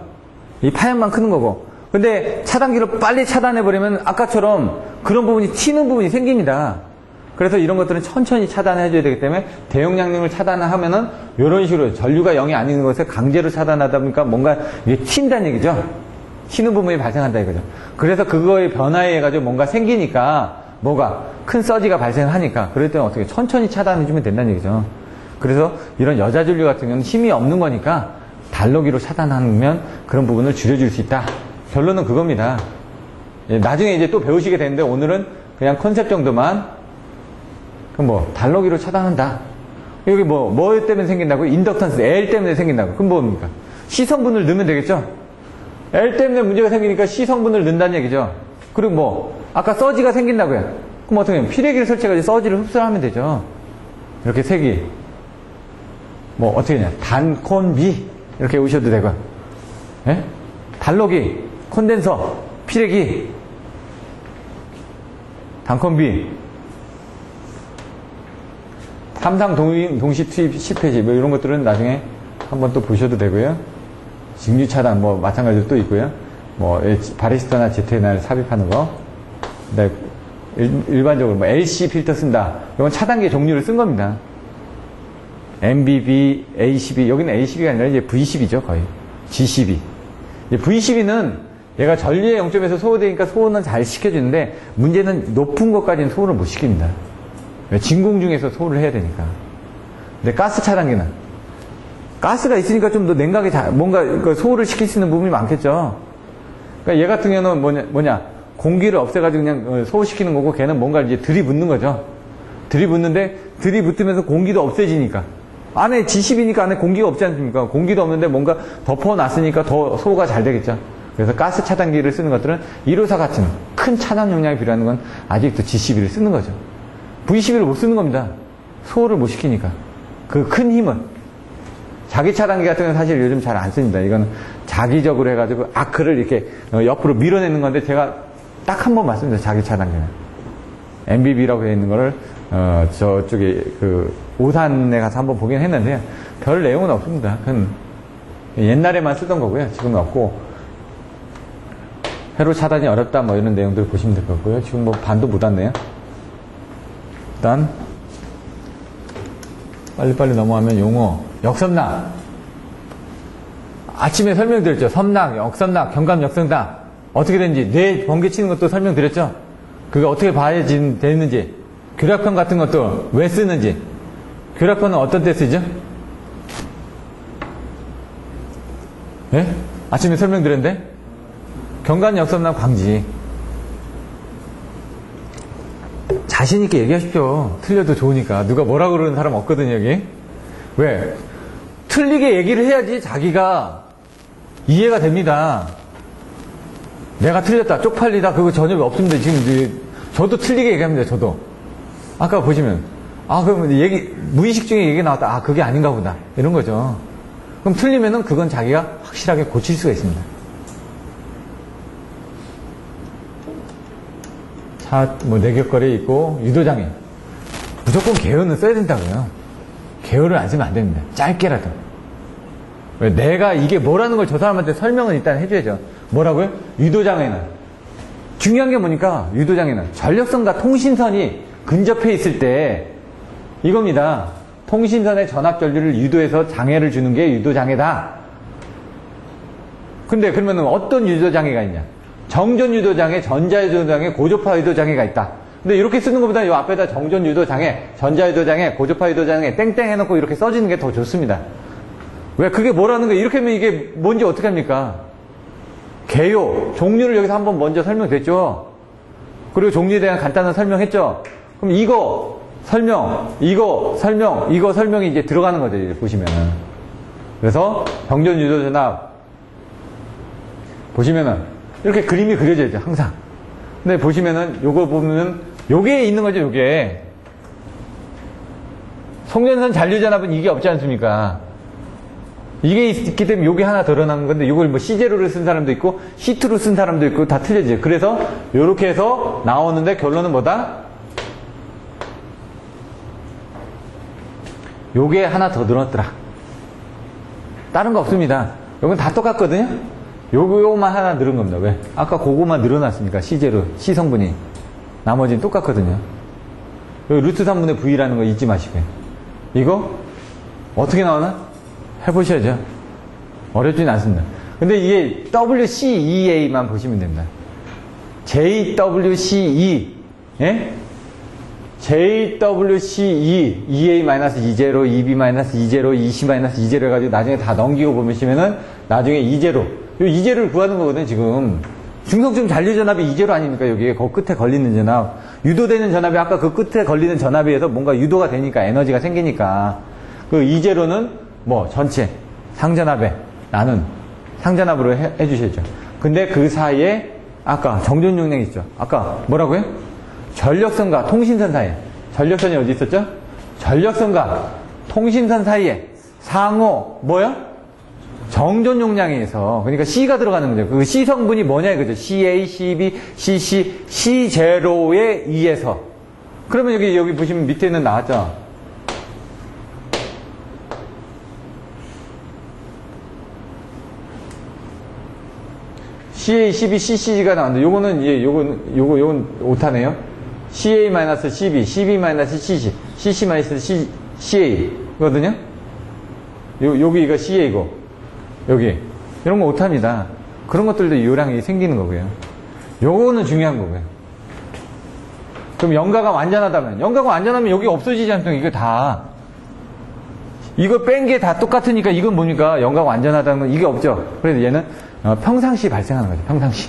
이 파열만 크는 거고. 근데 차단기로 빨리 차단해버리면 아까처럼 그런 부분이 튀는 부분이 생깁니다. 그래서 이런 것들은 천천히 차단해줘야 되기 때문에 대용량님을 차단하면은 이런 식으로 전류가 0이 아닌 것을 강제로 차단하다 보니까 뭔가 이게 튄다는 얘기죠. 튀는 부분이 발생한다 이거죠. 그래서 그거에 변화에 의해가지고 뭔가 생기니까 뭐가 큰 서지가 발생하니까 그럴 때는 어떻게 천천히 차단해주면 된다는 얘기죠. 그래서 이런 여자전류 같은 경우는 힘이 없는 거니까 달러기로 차단하면 그런 부분을 줄여줄 수 있다. 결론은 그겁니다. 나중에 이제 또 배우시게 되는데 오늘은 그냥 컨셉 정도만 그럼 뭐 달러기로 차단한다. 여기 뭐 때문에 생긴다고? 인덕턴스 L 때문에 생긴다고. 그럼 뭡니까? C성분을 넣으면 되겠죠? L 때문에 문제가 생기니까 C성분을 넣는다는 얘기죠. 그리고 뭐 아까 서지가 생긴다고요. 그럼 어떻게 해요? 피레기를 설치해가지고 서지를 흡수하면 되죠. 이렇게 색이 뭐 어떻게 하냐? 단콘비 이렇게 오셔도 되고, 예? 달러기, 콘덴서, 피레기, 단콘비, 삼상 동시 투입 10페이지 뭐 이런 것들은 나중에 한번 또 보셔도 되고요. 직류 차단 뭐 마찬가지로 또 있고요. 뭐 바리스타나 ZNR 삽입하는 거. 근데 일반적으로 뭐 LC 필터 쓴다. 이건 차단기 종류를 쓴 겁니다. MBB, A12, 여기는 A12가 아니라 이제 V12죠, 거의. G12. V12는 얘가 전류의 0점에서 소호되니까 소호는 잘 시켜주는데 문제는 높은 것까지는 소호를 못 시킵니다. 진공 중에서 소호를 해야 되니까. 근데 가스 차단기는 가스가 있으니까 좀 더 냉각이 뭔가 소호를 시킬 수 있는 부분이 많겠죠. 그러니까 얘 같은 경우는 뭐냐 공기를 없애가지고 그냥 소호시키는 거고 걔는 뭔가 이제 들이붓는 거죠. 들이붓는데 들이붙으면서 공기도 없애지니까 안에 G10이니까 안에 공기가 없지 않습니까? 공기도 없는데 뭔가 덮어놨으니까 더 소호가 잘 되겠죠. 그래서 가스 차단기를 쓰는 것들은 1호사 같은 큰 차단 용량이 필요한 건 아직도 G12를 쓰는 거죠. V12를 못 쓰는 겁니다. 소호를 못 시키니까. 그 큰 힘은. 자기 차단기 같은 건 사실 요즘 잘 안 씁니다. 이건 자기적으로 해가지고 아크를 이렇게 옆으로 밀어내는 건데 제가 딱 한 번 말씀드려요. 자기 차단기는. MBB라고 되어 있는 거를 저쪽에 그 오산에 가서 한번 보긴 했는데 별 내용은 없습니다. 그건 옛날에만 쓰던 거고요. 지금은 없고 회로 차단이 어렵다 뭐 이런 내용들을 보시면 될 것 같고요. 지금 뭐 반도 못 왔네요. 일단 빨리빨리 넘어가면 용어, 역선락. 아침에 설명드렸죠. 선락, 역선락, 경감, 역선락. 어떻게 되는지, 뇌 번개치는 것도 설명드렸죠. 그게 어떻게 봐야 되는지, 교락편 같은 것도 왜 쓰는지. 교락편은 어떤 때 쓰죠? 예? 아침에 설명드렸는데? 경감, 역선락, 방지. 자신있게 얘기하십시오. 틀려도 좋으니까. 누가 뭐라고 그러는 사람 없거든요, 여기. 왜? 틀리게 얘기를 해야지 자기가 이해가 됩니다. 내가 틀렸다, 쪽팔리다, 그거 전혀 없습니다. 지금 저도 틀리게 얘기합니다, 저도. 아까 보시면, 그럼 무의식 중에 얘기 나왔다. 그게 아닌가 보다. 이런 거죠. 그럼 틀리면은 그건 자기가 확실하게 고칠 수가 있습니다. 내격거리에 있고, 유도장애. 무조건 개요는 써야 된다고요. 개요를 안 쓰면 안 됩니다. 짧게라도. 왜? 내가 이게 뭐라는 걸 저 사람한테 설명은 일단 해줘야죠. 뭐라고요? 유도장애는. 중요한 게 뭐니까, 유도장애는. 전력선과 통신선이 근접해 있을 때, 이겁니다. 통신선의 전압전류를 유도해서 장애를 주는 게 유도장애다. 근데 그러면 어떤 유도장애가 있냐? 정전유도장애, 전자유도장애, 고조파유도장애가 있다. 근데 이렇게 쓰는 것보다 이 앞에다 정전유도장애, 전자유도장애, 고조파유도장애 땡땡 해놓고 이렇게 써지는 게 더 좋습니다. 왜? 그게 뭐라는 거예요? 이렇게 하면 이게 뭔지 어떻게 합니까? 개요, 종류를 여기서 한번 먼저 설명됐죠? 그리고 종류에 대한 간단한 설명했죠? 그럼 이거 설명, 이거 설명, 이거 설명이 이제 들어가는 거죠, 이제 보시면은. 그래서 정전유도전압 보시면은 이렇게 그림이 그려져 있죠, 항상. 근데 보시면은 요거 보면은 요게 있는 거죠, 요게. 송전선 잔류전압은 이게 없지 않습니까? 이게 있기 때문에 요게 하나 드러나는 건데, 요걸 뭐 C0를 쓴 사람도 있고 C2로 쓴 사람도 있고 다 틀려져요. 그래서 요렇게 해서 나오는데 결론은 뭐다? 요게 하나 더 늘었더라. 다른 거 없습니다. 요건 다 똑같거든요. 요거만 하나 늘은 겁니다. 왜? 아까 그거만 늘어났으니까 C0, C 성분이. 나머지는 똑같거든요. 여기 루트 3분의 V라는 거 잊지 마시고요. 이거 어떻게 나오나? 해보셔야죠. 어렵진 않습니다. 근데 이게 WCEA만 보시면 됩니다. JWCE, 예? JWCE, EA-E0, EB-E0, EC-E0 해가지고 나중에 다 넘기고 보시면은 나중에 E0. 요 E0를 구하는 거거든요, 지금. 중성층 잔류전압이 E0 아닙니까, 여기에. 그 끝에 걸리는 전압. 유도되는 전압이 아까 그 끝에 걸리는 전압에 의해서 뭔가 유도가 되니까, 에너지가 생기니까. 그 E0는 뭐, 전체, 상전압에 나는 상전압으로 해주셨죠. 근데 그 사이에 아까 정전 용량이 있죠. 아까 뭐라고요? 전력선과 통신선 사이에. 전력선이 어디 있었죠? 전력선과 통신선 사이에 상호 뭐요? 정전 용량에서, 그러니까 C가 들어가는 거죠. 그 C 성분이 뭐냐 이거죠. CA, CB, CC, C0에 의해서. 그러면 여기 보시면 밑에는 나왔죠. CA, CB, CC가 나왔는데, 요건 오타네요. CA-CB, CB-CC, CC-CA. 거든요? 여기 이거 CA고. 여기. 이런 거 오타입니다. 그런 것들도 요량이 생기는 거고요. 요거는 중요한 거고요. 그럼 연가가 완전하다면, 연가가 완전하면 여기 없어지지 않습니까? 이거 다. 이거 뺀 게 다 똑같으니까 이건 뭡니까? 연가가 완전하다는 건 이게 없죠. 그래서 얘는 평상시 발생하는 거죠. 평상시.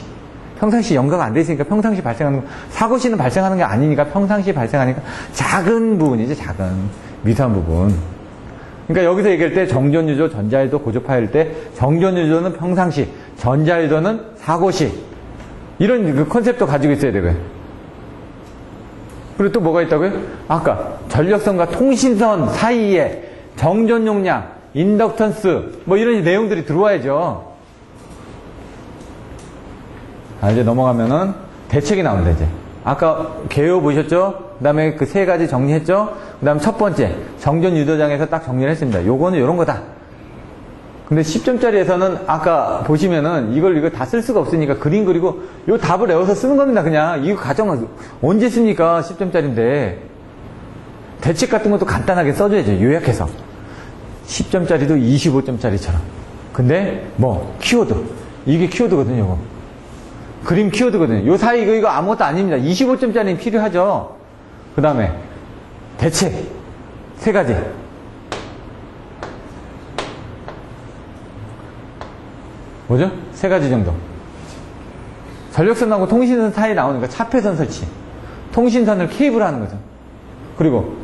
평상시 연가가 안 돼 있으니까 평상시 발생하는 거. 사고시는 발생하는 게 아니니까 평상시 발생하니까 작은 부분이죠. 작은. 미세한 부분. 그러니까 여기서 얘기할 때 정전유도, 전자유도, 고조파일 때 정전유도는 평상시, 전자유도는 사고시. 이런 그 컨셉도 가지고 있어야 되고요. 그리고 또 뭐가 있다고요? 아까 전력선과 통신선 사이에 정전 용량, 인덕턴스 뭐 이런 내용들이 들어와야죠. 이제 넘어가면은 대책이 나옵니다. 이제 아까 개요 보셨죠? 그 다음에 그 세 가지 정리했죠? 그 다음 첫 번째 정전 유도장에서 딱 정리를 했습니다. 요거는 요런 거다. 근데 10점짜리에서는 아까 보시면은 이거 다 쓸 수가 없으니까 그림 그리고 요 답을 외워서 쓰는 겁니다. 그냥 이거 가정은 언제 씁니까? 10점짜리인데 대책 같은 것도 간단하게 써줘야죠. 요약해서. 10점짜리도 25점짜리처럼. 근데 뭐 키워드. 이게 키워드거든요. 이거. 그림 키워드거든요. 요 사이 이거 아무것도 아닙니다. 25점짜리는 필요하죠. 그 다음에 대책 3가지. 뭐죠? 3가지 정도. 전력선하고 통신선 사이에 나오니까 차폐선 설치. 통신선을 케이블하는 거죠. 그리고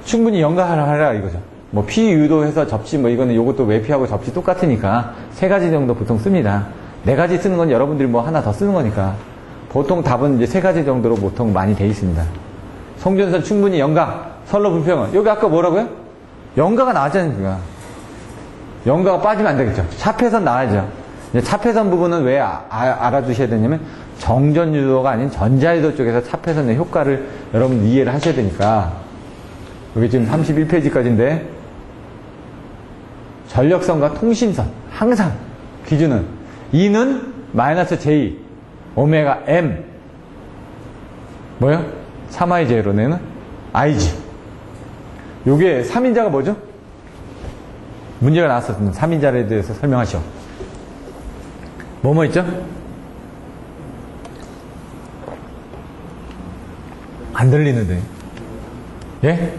충분히 연결하라 이거죠. 뭐 피 유도해서 접시 뭐 이거는 요것도 외피하고 접시 똑같으니까 3가지 정도 보통 씁니다. 4가지 쓰는 건 여러분들이 뭐 하나 더 쓰는 거니까 보통 답은 이제 3가지 정도로 보통 많이 돼 있습니다. 송전선 충분히 연가, 선로 불평은 여기 아까 뭐라고요? 연가가 나왔잖아요. 그가. 연가가 빠지면 안 되겠죠. 차폐선 나와야죠. 이제 차폐선 부분은 왜 알아두셔야 되냐면 정전유도가 아닌 전자유도 쪽에서 차폐선의 효과를 여러분 이해를 하셔야 되니까. 여기 지금 31페이지까지인데 전력선과 통신선 항상 기준은 E는 마이너스 J 오메가 M 뭐요? 3IJ로 내는 IG. 요게 3인자가 뭐죠? 문제가 나왔었습니다. 3인자에 대해서 설명하시오. 뭐뭐 있죠? 안 들리는데. 예?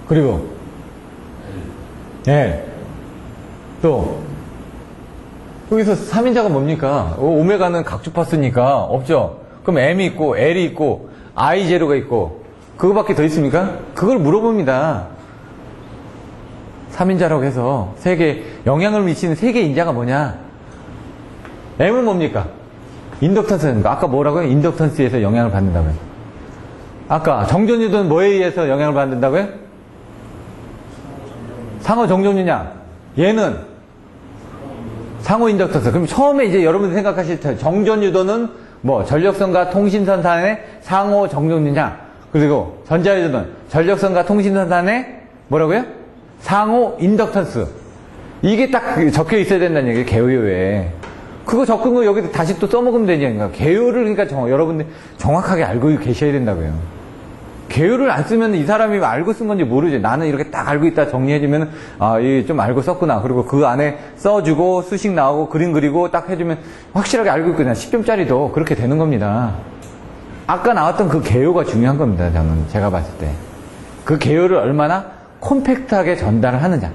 그리고 예. 또 여기서 3인자가 뭡니까? 오메가는 각주파수니까 없죠. 그럼 M이 있고 L이 있고 I0가 있고 그거밖에 더 있습니까? 그걸 물어봅니다. 3인자라고 해서 영향을 미치는 3개 인자가 뭐냐? M은 뭡니까? 인덕턴스입니다. 아까 뭐라고요? 인덕턴스에서 영향을 받는다고요. 아까 정전유도는 뭐에 의해서 영향을 받는다고요? 상호 정전유량. 얘는 상호 인덕턴스. 그럼 처음에 이제 여러분들 생각하실 때 정전유도는 뭐 전력선과 통신선 간의 상호 정전유량. 그리고 전자유도는 전력선과 통신선 간의 뭐라고요? 상호 인덕턴스. 이게 딱 적혀 있어야 된다는 얘기예요. 개요에. 그거 적은 거 여기도 다시 또 써먹으면 되니까. 개요를 그러니까 여러분들 정확하게 알고 계셔야 된다고요. 개요를 안 쓰면 이 사람이 알고 쓴 건지 모르지. 나는 이렇게 딱 알고 있다 정리해주면 이게 좀 알고 썼구나. 그리고 그 안에 써주고 수식 나오고 그림 그리고 딱 해주면 확실하게 알고 있구나. 10점짜리도 그렇게 되는 겁니다. 아까 나왔던 그 개요가 중요한 겁니다. 제가 봤을 때. 그 개요를 얼마나 콤팩트하게 전달을 하느냐.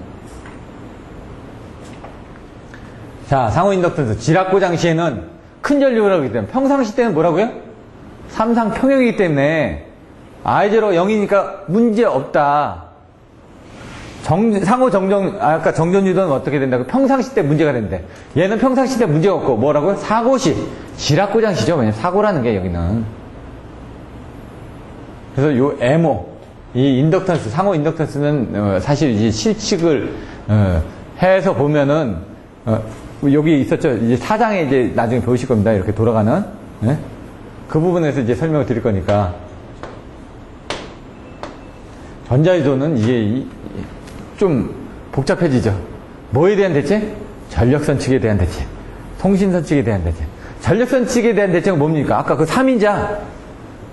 자, 상호 인덕턴스. 지락고장 시에는 큰 전류라고 하기 때문에 평상시 때는 뭐라고요? 삼상 평형이기 때문에 I0 0이니까 문제 없다. 상호 정전, 아까 정전유도는 어떻게 된다고? 평상시 때 문제가 된대. 얘는 평상시 때 문제가 없고 뭐라고요? 사고시. 지락고장 시죠. 왜냐면 사고라는 게 여기는. 그래서 요 MO, 이 인덕턴스, 상호 인덕턴스는 사실 이제 실측을 해서 보면은 여기 있었죠. 이제 4장에 이제 나중에 배우실 겁니다. 이렇게 돌아가는. 네? 그 부분에서 이제 설명을 드릴 거니까. 전자유도는 이게 좀 복잡해지죠. 뭐에 대한 대책? 전력선 측에 대한 대책. 통신선 측에 대한 대책. 전력선 측에 대한 대책은 뭡니까? 아까 그 3인자.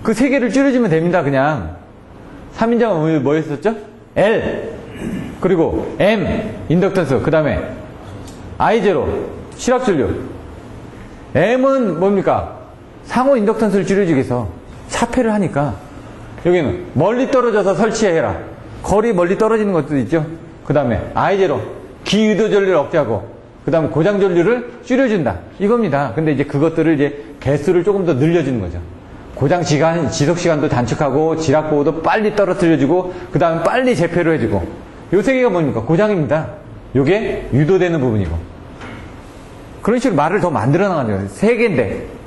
그 3개를 줄여주면 됩니다. 그냥. 3인자가 뭐였었죠? L. 그리고 M. 인덕턴스. 그 다음에 I0. 실압전류. M은 뭡니까? 상호 인덕턴스를 줄여주기 위해서 차폐를 하니까 여기는 멀리 떨어져서 설치해라. 거리 멀리 떨어지는 것도 있죠. 그 다음에 I0. 기유도 전류를 억제하고 그 다음에 고장 전류를 줄여준다. 이겁니다. 근데 이제 그것들을 이제 개수를 조금 더 늘려주는 거죠. 고장 시간, 지속 시간도 단축하고 지락 보호도 빨리 떨어뜨려주고 그 다음에 빨리 재폐로 해주고 요 3개가 뭡니까? 고장입니다. 요게 유도되는 부분이고 그런 식으로 말을 더 만들어 나가는 거예요. 3개인데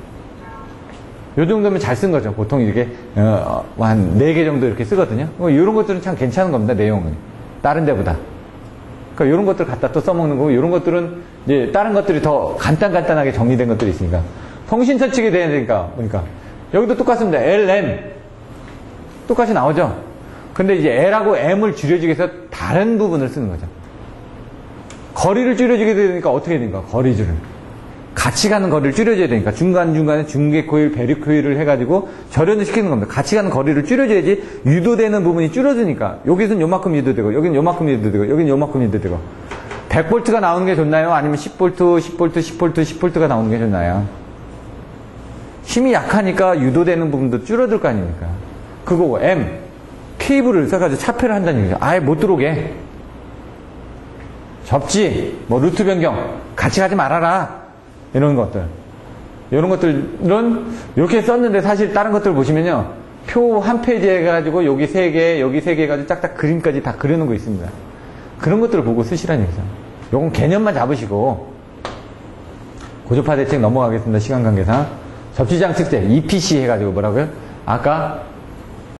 요 정도면 잘 쓴 거죠. 보통 이렇게 한 4개 정도 이렇게 쓰거든요. 이런 것들은 참 괜찮은 겁니다. 내용은 다른 데보다. 그러니까 이런 것들 갖다 또 써먹는 거고 이런 것들은 이제 다른 것들이 더 간단하게 정리된 것들이 있으니까 통신선 측에 대한 되니까 보니까 여기도 똑같습니다. L, M 똑같이 나오죠. 근데 이제 L하고 M을 줄여주기 위해서 다른 부분을 쓰는 거죠. 거리를 줄여주게 되니까 어떻게 됩니까? 거리줄을 같이 가는 거리를 줄여줘야 되니까 중간중간에 중개 코일, 배리 코일을 해가지고 절연을 시키는 겁니다. 같이 가는 거리를 줄여줘야지 유도되는 부분이 줄어드니까 여기서는 요만큼 유도되고 여기는 요만큼 유도되고 여기는 요만큼 유도되고 100V가 나오는 게 좋나요? 아니면 10V, 10V, 10V, 10V가 나오는 게 좋나요? 힘이 약하니까 유도되는 부분도 줄어들 거 아닙니까? 그거 M, 케이블을 써가지고 차폐를 한다는 얘기죠. 아예 못 들어오게. 접지, 뭐 루트 변경, 같이 가지 말아라. 이런 것들. 이런 것들은 이렇게 썼는데 사실 다른 것들 보시면요. 표 한 페이지 해가지고 여기 3개, 여기 3개 해가지고 딱딱 그림까지 다 그려놓은 거 있습니다. 그런 것들을 보고 쓰시라는 얘기죠. 요건 개념만 잡으시고 고주파 대책 넘어가겠습니다. 시간 관계상. 접지장 측제, EPC 해가지고 뭐라고요? 아까